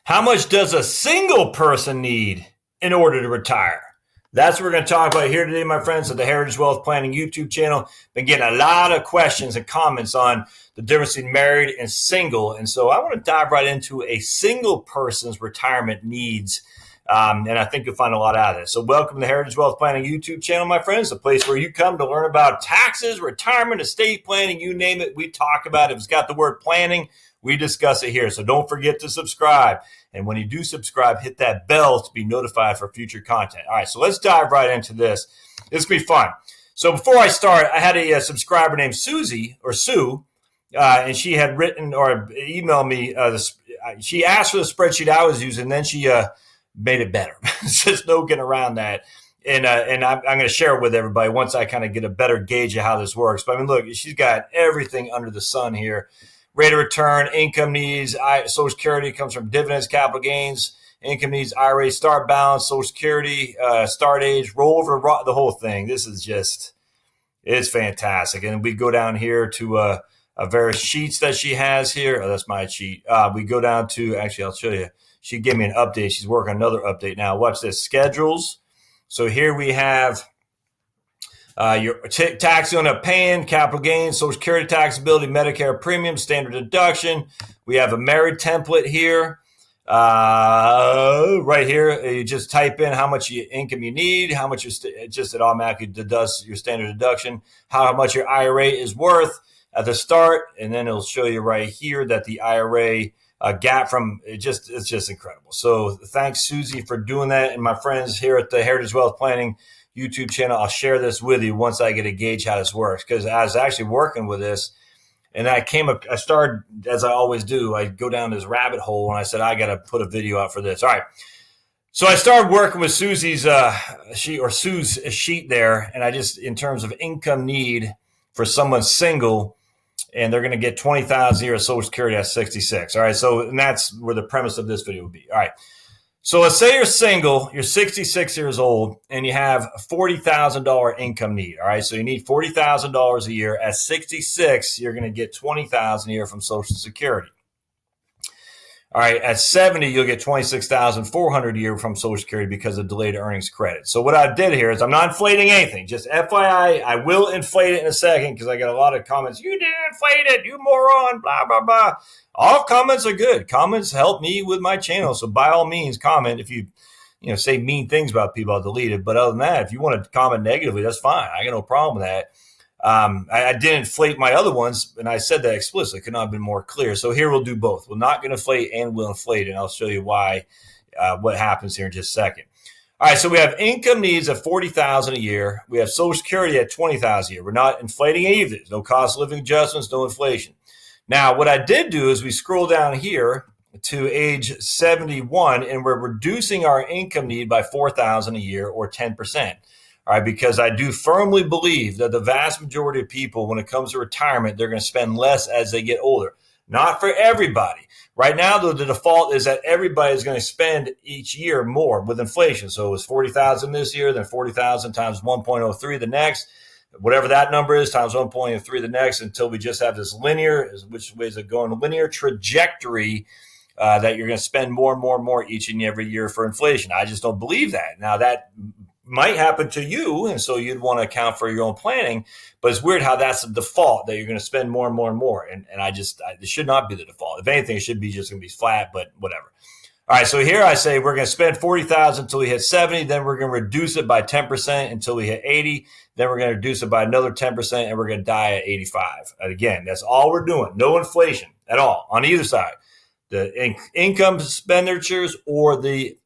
How much does a single person need in order to retire? That's what we're going to talk about here today, my friends, at the Heritage Wealth Planning YouTube channel. Been getting a lot of questions and comments on the difference between married and single. And so I want to dive right into a single person's retirement needs. And I think you'll find a lot out of it. So welcome to the Heritage Wealth Planning YouTube channel, my friends, a place where you come to learn about taxes, retirement, estate planning, you name it. We talk about it. If it's got the word planning, we discuss it here. So don't forget to subscribe. And when you do subscribe, hit that bell to be notified for future content. All right, so let's dive right into this. This will be fun. So before I start, I had a subscriber named Susie, or Sue, and she had written or emailed me. She asked for the spreadsheet I was using, and then she made it better. It's just no getting around that. And I'm going to share it with everybody once I kind of get a better gauge of how this works. But I mean, look, she's got everything under the sun here. Rate of return, income needs, Social Security comes from dividends, capital gains, income needs, IRA, start balance, Social Security, start age, roll over the whole thing. This is just, it's fantastic. And we go down here to various sheets that she has here. Oh, that's my sheet. We go down to, actually, I'll show you. She gave me an update. She's working on another update now. Watch this, schedules. So here we have your tax you end up paying, capital gains, Social Security taxability, Medicare premium, standard deduction. We have a married template here. Right here, you just type in how much income you need, how much it automatically deducts your standard deduction, how much your IRA is worth at the start, and then it'll show you right here that the IRA gap from it's just incredible. So thanks, Susie, for doing that, and my friends here at the Heritage Wealth Planning YouTube channel. I'll share this with you once I get a gauge how this works, because I was actually working with this, and I started, as I always do, I go down this rabbit hole, and I said, I got to put a video out for this. All right. So I started working with Susie's Sue's sheet there, and I just, in terms of income need for someone single, and they're going to get $20,000 a year of Social Security at 66. All right. So, and that's where the premise of this video would be. All right. So let's say you're single, you're 66 years old, and you have a $40,000 income need. All right, so you need $40,000 a year. At 66, you're going to get $20,000 a year from Social Security. All right, at 70, you'll get $26,400 a year from Social Security because of delayed earnings credit. So what I did here is I'm not inflating anything. Just FYI, I will inflate it in a second because I got a lot of comments. You didn't inflate it, you moron, blah, blah, blah. All comments are good. Comments help me with my channel. So by all means, comment. If you say mean things about people, I'll delete it. But other than that, if you want to comment negatively, that's fine. I got no problem with that. I didn't inflate my other ones, and I said that explicitly. Could not have been more clear. So here we'll do both. We're not going to inflate and we'll inflate, and I'll show you why, what happens here in just a second. All right, so we have income needs of $40,000 a year. We have Social Security at $20,000 a year. We're not inflating any of this. No cost of living adjustments, no inflation. Now, what I did do is we scroll down here to age 71, and we're reducing our income need by $4,000 a year, or 10%. All right, because I do firmly believe that the vast majority of people, when it comes to retirement, they're going to spend less as they get older. Not for everybody. Right now, though, the default is that everybody is going to spend each year more with inflation. So it was $40,000 this year, then $40,000 times 1.03 the next, whatever that number is, times 1.03 the next, until we just have this linear, which way is it going, linear trajectory that you're going to spend more and more and more each and every year for inflation. I just don't believe that. Now, that might happen to you, and so you'd want to account for your own planning, but it's weird how that's the default, that you're going to spend more and more and more, and it should not be the default. If anything, it should be just going to be flat, but whatever. All right, so here I say we're going to spend $40,000 until we hit 70, then we're going to reduce it by 10% until we hit 80, then we're going to reduce it by another 10%, and we're going to die at 85. And again, that's all we're doing. No inflation at all on either side. The income expenditures or the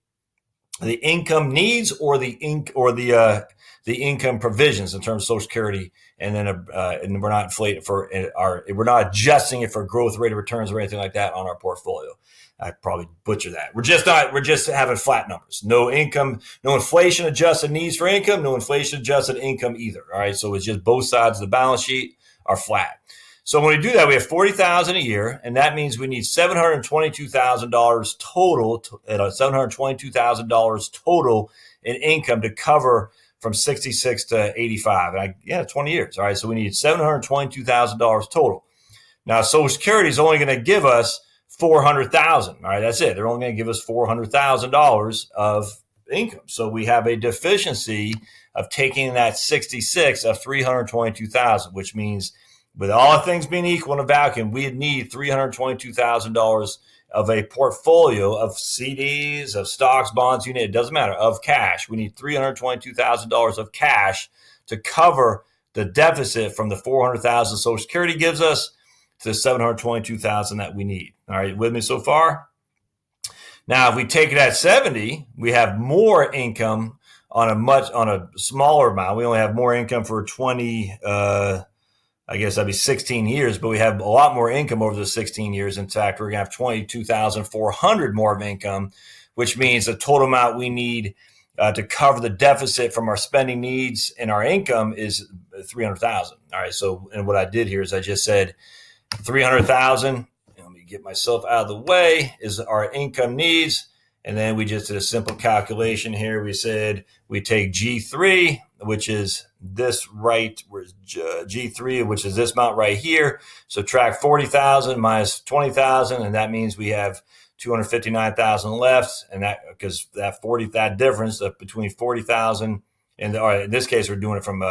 income needs or the income provisions in terms of Social Security, and then and we're not inflating we're not adjusting it for growth rate of returns or anything like that on our portfolio. I probably butchered that. We're just having flat numbers. No income, no inflation adjusted needs for income, no inflation adjusted income either. All right, so it's just both sides of the balance sheet are flat. So when we do that, we have $40,000 a year, and that means we need $722,000 total, $722,000 total in income to cover from 66 to 85. 20 years. All right, so we need $722,000 total. Now, Social Security is only going to give us $400,000. All right, that's it. They're only going to give us $400,000 of income. So we have a deficiency of taking that 66 of 322,000, which means with all things being equal in a vacuum, we need $322,000 of a portfolio of CDs, of stocks, bonds, you need, it doesn't matter, of cash. We need $322,000 of cash to cover the deficit from the $400,000 Social Security gives us to the $722,000 that we need. All right, with me so far? Now, if we take it at 70, we have more income on a smaller amount. We only have more income for 20, I guess that'd be 16 years, but we have a lot more income over the 16 years. In fact, we're going to have 22,400 more of income, which means the total amount we need to cover the deficit from our spending needs and our income is 300,000. All right. So, and what I did here is I just said 300,000. Let me get myself out of the way, is our income needs. And then we just did a simple calculation here. We said we take G3, which is this right, where's G3, which is this amount right here. Subtract 40,000 minus 20,000, and that means we have 259,000 left. And that, because that difference between 40,000 and in this case, we're doing it from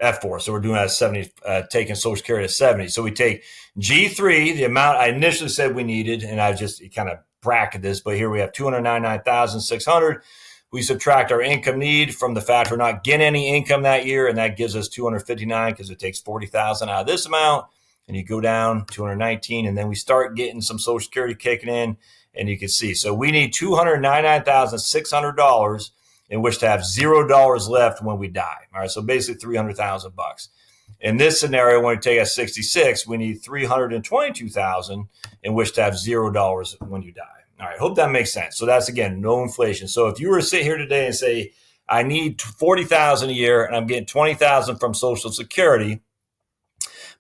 F4. So we're doing it at 70, taking Social Security at 70. So we take G3, the amount I initially said we needed, and I just kind of bracket this, but here we have 299,600. We subtract our income need from the fact we're not getting any income that year, and that gives us 259 because it takes 40,000 out of this amount, and you go down 219, and then we start getting some Social Security kicking in, and you can see. So we need $299,600 in which to have $0 left when we die. All right, so basically $300,000. In this scenario, when we take a 66, we need $322,000 in which to have $0 when you die. All right, hope that makes sense. So that's, again, no inflation. So if you were to sit here today and say, I need $40,000 a year and I'm getting $20,000 from Social Security,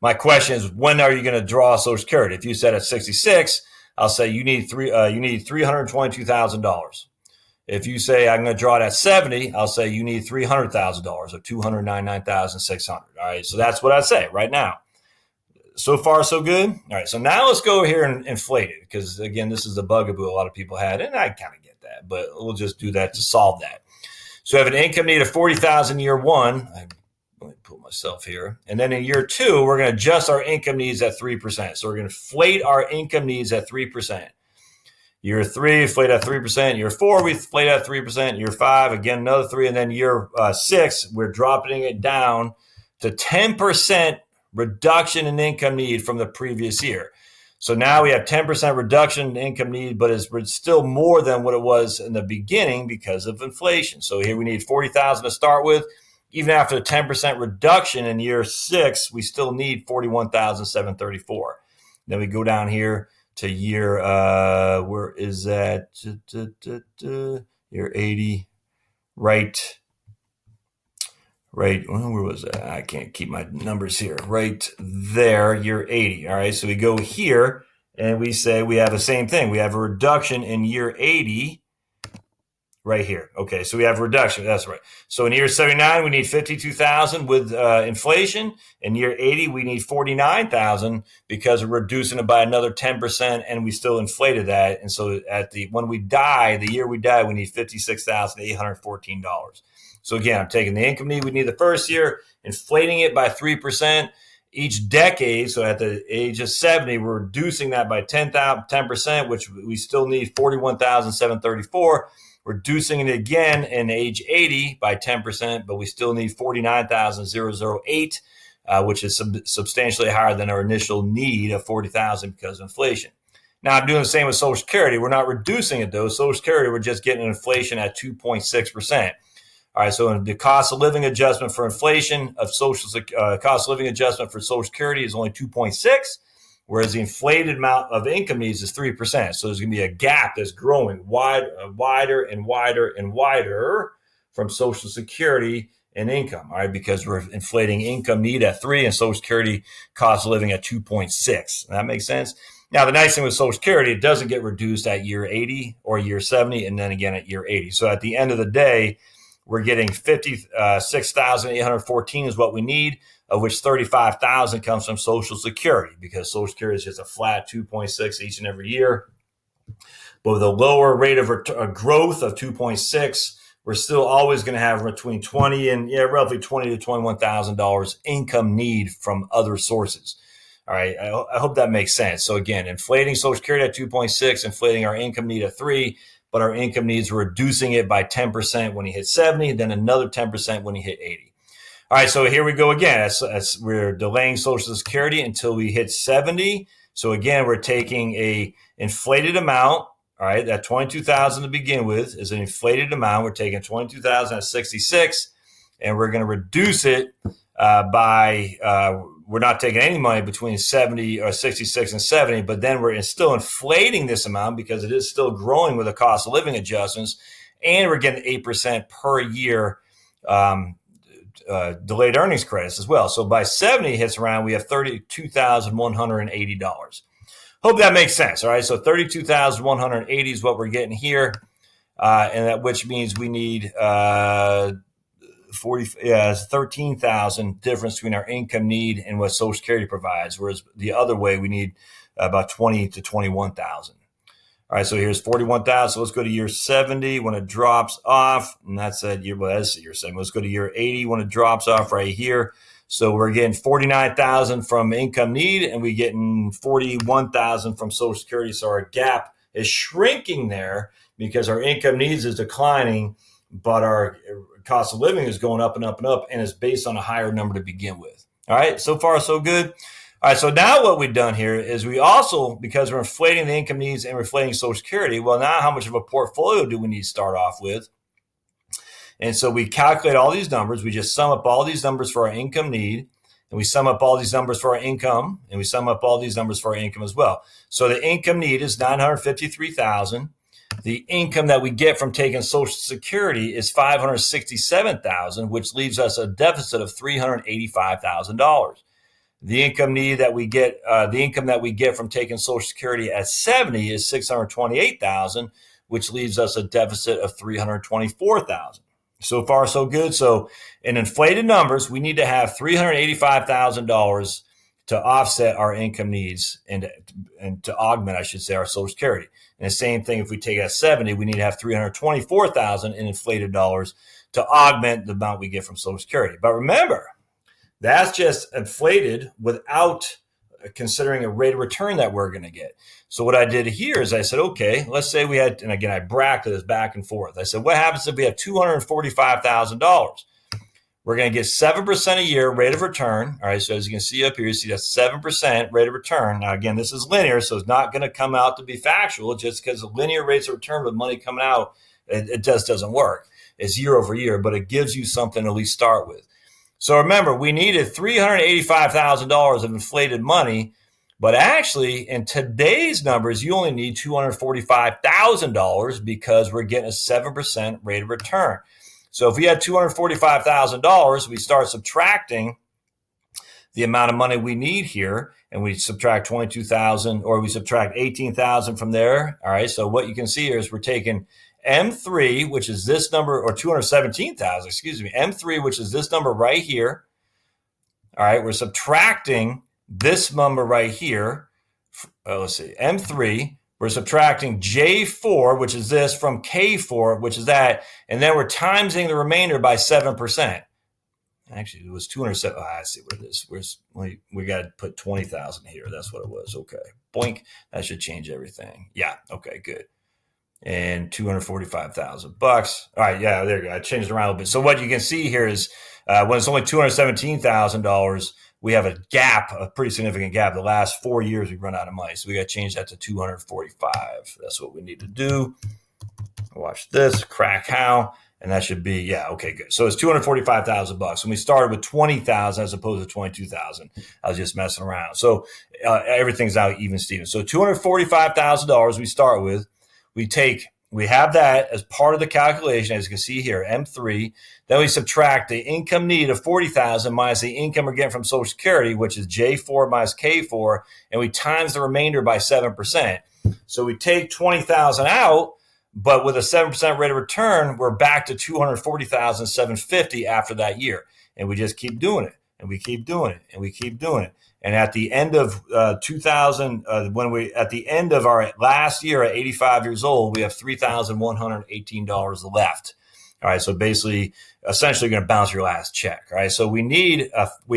my question is, when are you going to draw Social Security? If you said at 66, I'll say you need $322,000. If you say I'm going to draw it at 70, I'll say you need $300,000 or $299,600. All right, so that's what I say right now. So far, so good. All right, so now let's go here and inflate it, because again, this is the bugaboo a lot of people had, and I kind of get that, but we'll just do that to solve that. So we have an income need of $40,000 year one. Let me put myself here, and then in year two, we're going to adjust our income needs at 3%. So we're going to inflate our income needs at 3%. Year three, inflate at 3%. Year four, we inflate at 3%. Year five, again, another 3%. And then year six, we're dropping it down to 10% reduction in income need from the previous year. So now we have 10% reduction in income need, but it's still more than what it was in the beginning because of inflation. So here we need $40,000 to start with. Even after the 10% reduction in year six, we still need $41,734. Then we go down here to year, where is that? Year 80, right, where was that? I can't keep my numbers here. Right there, year 80. All right, so we go here and we say we have the same thing. We have a reduction in year 80 right here. Okay, so we have a reduction. That's right. So in year 79, we need $52,000 with inflation. In year 80, we need $49,000 because we're reducing it by another 10%, and we still inflated that. And so when we die, the year we die, we need $56,814. So again, I'm taking the income need we need the first year, inflating it by 3% each decade. So at the age of 70, we're reducing that by 10%, which we still need $41,734. Reducing it again in age 80 by 10%, but we still need $49,008, which is substantially higher than our initial need of $40,000 because of inflation. Now, I'm doing the same with Social Security. We're not reducing it, though. Social Security, we're just getting inflation at 2.6%. All right, so the cost of living adjustment for inflation of cost of living adjustment for Social Security is only 2.6%. Whereas the inflated amount of income needs is 3%. So there's going to be a gap that's growing wider and wider and wider from Social Security and income, all right, because we're inflating income need at 3% and Social Security cost of living at 2.6%. That makes sense? Now, the nice thing with Social Security, it doesn't get reduced at year 80 or year 70 and then again at year 80. So at the end of the day, we're getting $56,814 is what we need, of which $35,000 comes from Social Security, because Social Security is just a flat 2.6 each and every year. But with a lower rate of growth of 2.6, we're still always going to have between roughly $20,000 to $21,000 income need from other sources. All right, I hope that makes sense. So again, inflating Social Security at 2.6, inflating our income need at 3, but our income needs, we're reducing it by 10% when you hit 70, then another 10% when you hit 80. All right, so here we go again. We're delaying Social Security until we hit 70. So again, we're taking a inflated amount. All right, that 22,000 to begin with is an inflated amount. We're taking 22,000 at 66, and we're going to reduce it we're not taking any money between 70 or 66 and 70, but then we're still inflating this amount because it is still growing with the cost of living adjustments, and we're getting 8% per year delayed earnings credits as well. So by 70 hits around, we have $32,180. Hope that makes sense. All right, so 32,180 is what we're getting here, and that which means we need 13,000 difference between our income need and what Social Security provides. Whereas the other way, we need about 20 to 21,000. All right, so here's 41,000. So let's go to year 70 when it drops off, and that's at year. Well, that's year 70. Let's go to year 80 when it drops off right here. So we're getting 49,000 from income need, and we're getting 41,000 from Social Security. So our gap is shrinking there because our income needs is declining, but our cost of living is going up and up and up, and it's based on a higher number to begin with. All right, so far so good. All right, so now what we've done here is we also, because we're inflating the income needs and we're inflating Social Security, well, now how much of a portfolio do we need to start off with? And so we calculate all these numbers. We just sum up all these numbers for our income need, and we sum up all these numbers for our income, and we sum up all these numbers for our income as well. So the income need is $953,000. The income that we get from taking Social Security is $567,000, which leaves us a deficit of $385,000. The income need that we get, the income that we get from taking Social Security at 70 is $628,000, which leaves us a deficit of $324,000. So far, so good. So in inflated numbers, we need to have $385,000 to offset our income needs and to augment, I should say, our Social Security. And the same thing, if we take it at 70, we need to have $324,000 in inflated dollars to augment the amount we get from Social Security. But remember, that's just inflated without considering a rate of return that we're going to get. So what I did here is I said, okay, let's say we had, and again, I bracketed this back and forth. I said, what happens if we have $245,000? We're going to get 7% a year rate of return. All right, so as you can see up here, you see that 7% rate of return. Now, again, this is linear, so it's not going to come out to be factual just because the linear rates of return with money coming out, it just doesn't work. It's year over year, but it gives you something to at least start with. So remember, we needed $385,000 of inflated money, but actually in today's numbers, you only need $245,000 because we're getting a 7% rate of return. So if we had $245,000, we start subtracting the amount of money we need here, and we subtract 22,000, or we subtract 18,000 from there. All right, so what you can see here is we're taking M3, which is this number, or 217,000, excuse me, M3, which is this number right here. All right, we're subtracting this number right here. Let's see, M3. We're subtracting J4, which is this, from K4, which is that, and then we're timesing the remainder by 7%. Actually, it was 207. Oh, I see what it is. We got to put 20,000 here. That's what it was. Okay. Boink. That should change everything. Yeah. Okay, good. And $245,000. All right. Yeah, there you go. I changed it around a little bit. So what you can see here is when it's only $217,000, we have a gap, a pretty significant gap. The last 4 years, we've run out of money. So we got to change that to 245. That's what we need to do. Watch this. Crack how. And that should be, yeah, okay, good. So it's $245,000. When we started with 20,000 as opposed to 22,000, I was just messing around. So everything's out even, Steven. So $245,000 we start with. We have that as part of the calculation, as you can see here, M3. Then we subtract the income need of 40,000 minus the income we're getting from Social Security, which is J4 minus K4, and we times the remainder by 7%. So we take 20,000 out, but with a 7% rate of return, we're back to $240,750 after that year. And we just keep doing it, and we keep doing it, and we keep doing it. And at the end of 2000, at the end of our last year at 85 years old, we have $3,118 left. All right. So basically, essentially going to bounce your last check. All right. So we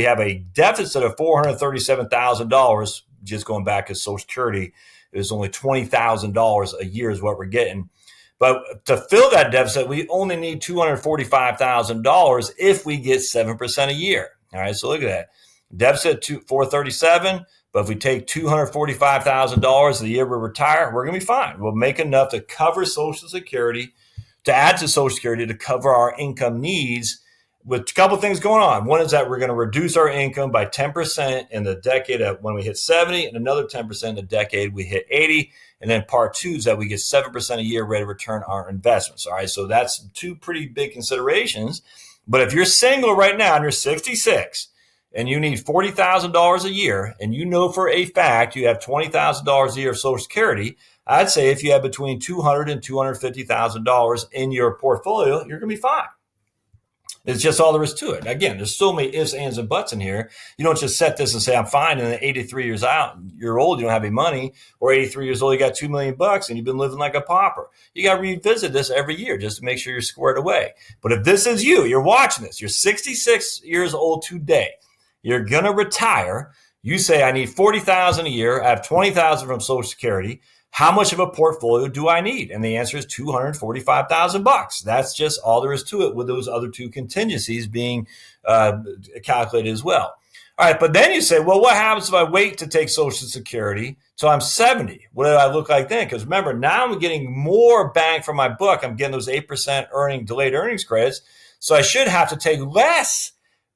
have a deficit of $437,000, just going back to Social Security. It was only $20,000 a year is what we're getting. But to fill that deficit, we only need $245,000 if we get 7% a year. All right. So look at that. Deficit to 437, but if we take $245,000 the year we retire, we're going to be fine. We'll make enough to cover Social Security, to add to Social Security to cover our income needs, with a couple of things going on. One is that we're going to reduce our income by 10% in the decade when we hit 70, and another 10% in the decade we hit 80. And then part two is that we get 7% a year rate of return on our investments. All right, so that's two pretty big considerations. But if you're single right now and you're 66, and you need $40,000 a year, and you know for a fact you have $20,000 a year of Social Security, I'd say if you have between $200,000 and $250,000 in your portfolio, you're going to be fine. It's just all there is to it. Again, there's so many ifs, ands, and buts in here. You don't just set this and say, I'm fine, and then 83 years you're old, you don't have any money, or 83 years old, you got $2 million and you've been living like a pauper. You got to revisit this every year just to make sure you're squared away. But if this is you're watching this, you're 66 years old today, you're going to retire. You say, I need $40,000 a year. I have $20,000 from Social Security. How much of a portfolio do I need? And the answer is $245,000. That's just all there is to it, with those other two contingencies being calculated as well. All right, but then you say, well, what happens if I wait to take Social Security till I'm 70? What do I look like then? Because remember, now I'm getting more bang for my buck. I'm getting those 8% delayed earnings credits. So I should have to take less,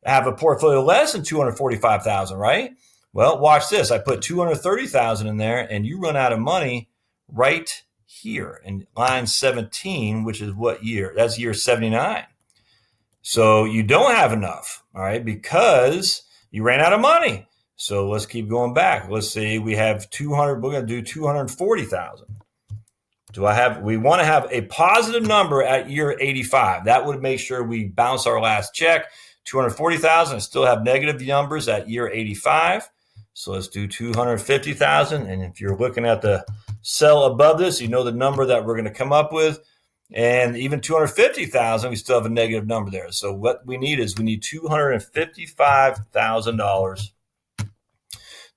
have a portfolio less than $245,000, right? Well, watch this. I put $230,000 in there, and you run out of money right here in line 17, which is what year? That's year 79. So you don't have enough, all right, because you ran out of money. So let's keep going back. Let's see. We have we're going to do 240,000. We want to have a positive number at year 85. That would make sure we bounce our last check. 240,000. I still have negative numbers at year 85. So let's do 250,000. And if you're looking at the cell above this, you know the number that we're going to come up with. And even 250,000, we still have a negative number there. So what we need is $255,000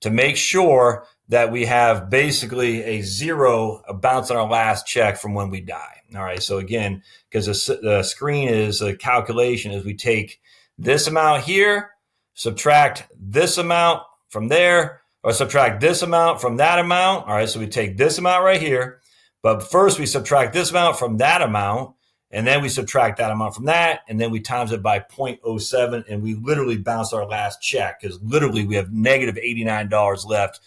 to make sure that we have basically a zero, a bounce on our last check from when we die. All right. So again, because the screen is a calculation, is we take this amount here, subtract this amount from there, or subtract this amount from that amount. All right, so we take this amount right here, but first we subtract this amount from that amount, and then we subtract that amount from that, and then we times it by 0.07, and we literally bounce our last check, because literally we have negative $89 left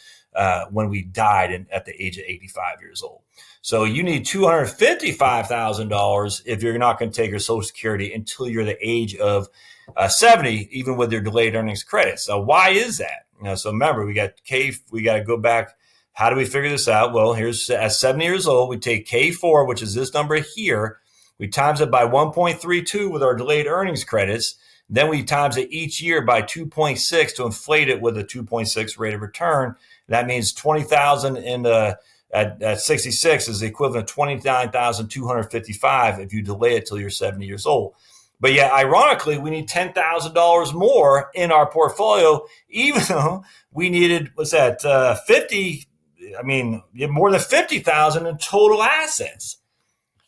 when we died at the age of 85 years old. So you need $255,000 if you're not going to take your Social Security until you're the age of 70, even with your delayed earnings credits. So why is that? So remember, we got to go back. How do we figure this out? Well, here's at 70 years old, we take K4, which is this number here. We times it by 1.32 with our delayed earnings credits. Then we times it each year by 2.6 to inflate it with a 2.6 rate of return. That means 20,000 at 66 is the equivalent of 29,255 if you delay it till you're 70 years old. But yet, ironically, we need $10,000 more in our portfolio, even though we needed, more than 50,000 in total assets.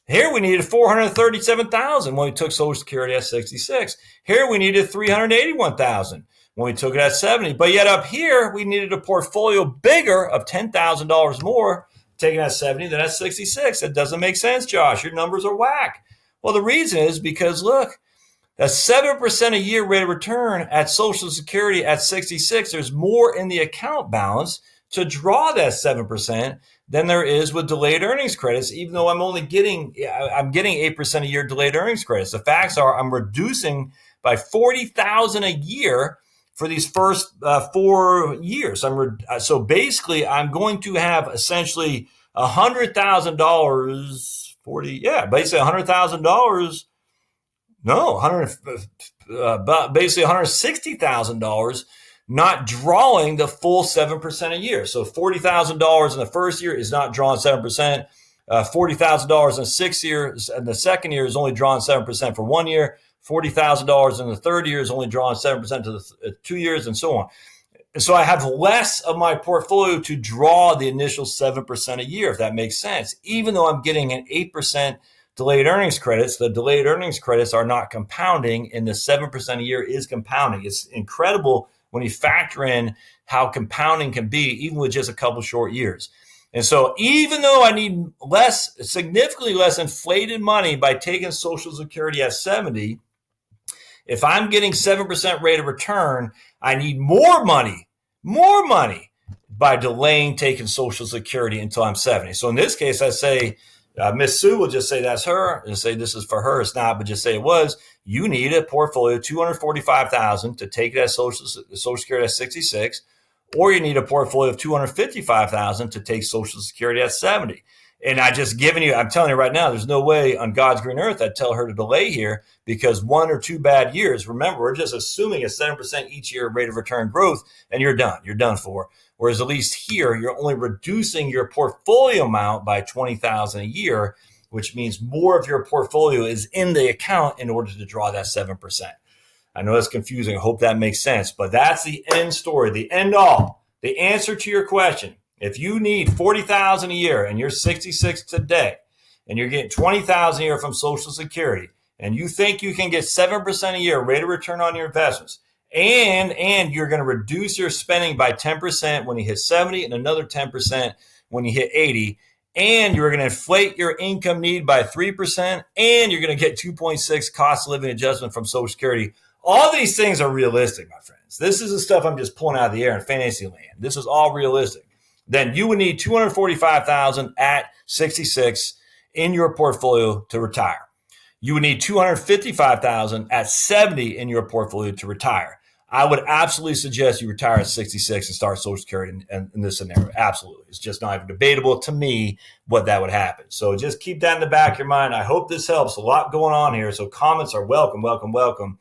Here we needed 437,000 when we took Social Security at 66. Here we needed 381,000 when we took it at 70. But yet up here, we needed a portfolio bigger of $10,000 more taken at 70 than at 66. That doesn't make sense, Josh. Your numbers are whack. Well, the reason is because, look, a 7% a year rate of return at Social Security at 66, there's more in the account balance to draw that 7% than there is with delayed earnings credits, even though I'm getting 8% a year delayed earnings credits. The facts are I'm reducing by $40,000 a year for these first 4 years. So basically, I'm going to have essentially $100,000. Basically $100,000. No, basically $160,000 not drawing the full 7% a year. So $40,000 in the first year is not drawing 7%. $40,000 in the sixth year, and the second year is only drawing 7% for 1 year. $40,000 in the third year is only drawing 7% to the 2 years, and so on. And so I have less of my portfolio to draw the initial 7% a year, if that makes sense. Even though I'm getting an 8% delayed earnings credits, the delayed earnings credits are not compounding, and the 7% a year is compounding. It's incredible when you factor in how compounding can be, even with just a couple short years. And so even though I need significantly less inflated money by taking Social Security at 70, if I'm getting 7% rate of return, I need more money by delaying taking Social Security until I'm 70. So in this case, I say, Miss Sue will just say that's her and say this is for her. It's not, but just say it was. You need a portfolio of $245,000 to take it as Social Security at 66, or you need a portfolio of $255,000 to take Social Security at 70. And I'm telling you right now, there's no way on God's green earth I'd tell her to delay here, because 1 or 2 bad years, remember, we're just assuming a 7% each year rate of return growth, and you're done. You're done for. Whereas at least here, you're only reducing your portfolio amount by $20,000 a year, which means more of your portfolio is in the account in order to draw that 7%. I know that's confusing. I hope that makes sense, but that's the end story, the end all, the answer to your question. If you need $40,000 a year and you're 66 today, and you're getting $20,000 a year from Social Security, and you think you can get 7% a year rate of return on your investments, and you're going to reduce your spending by 10% when you hit 70 and another 10% when you hit 80, and you're going to inflate your income need by 3%, and you're going to get 2.6 cost of living adjustment from Social Security. All these things are realistic, my friends. This is the stuff I'm just pulling out of the air in fantasy land. This is all realistic. Then you would need $245,000 at 66 in your portfolio to retire. You would need $255,000 at 70 in your portfolio to retire. I would absolutely suggest you retire at 66 and start Social Security in this scenario. Absolutely. It's just not even debatable to me what that would happen. So just keep that in the back of your mind. I hope this helps. A lot going on here. So comments are welcome, welcome, welcome.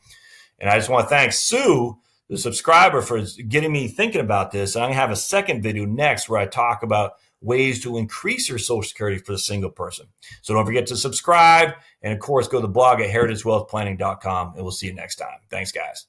And I just want to thank Sue, the subscriber, for getting me thinking about this. And I'm going to have a second video next where I talk about ways to increase your Social Security for the single person. So don't forget to subscribe. And of course, go to the blog at heritagewealthplanning.com, and we'll see you next time. Thanks, guys.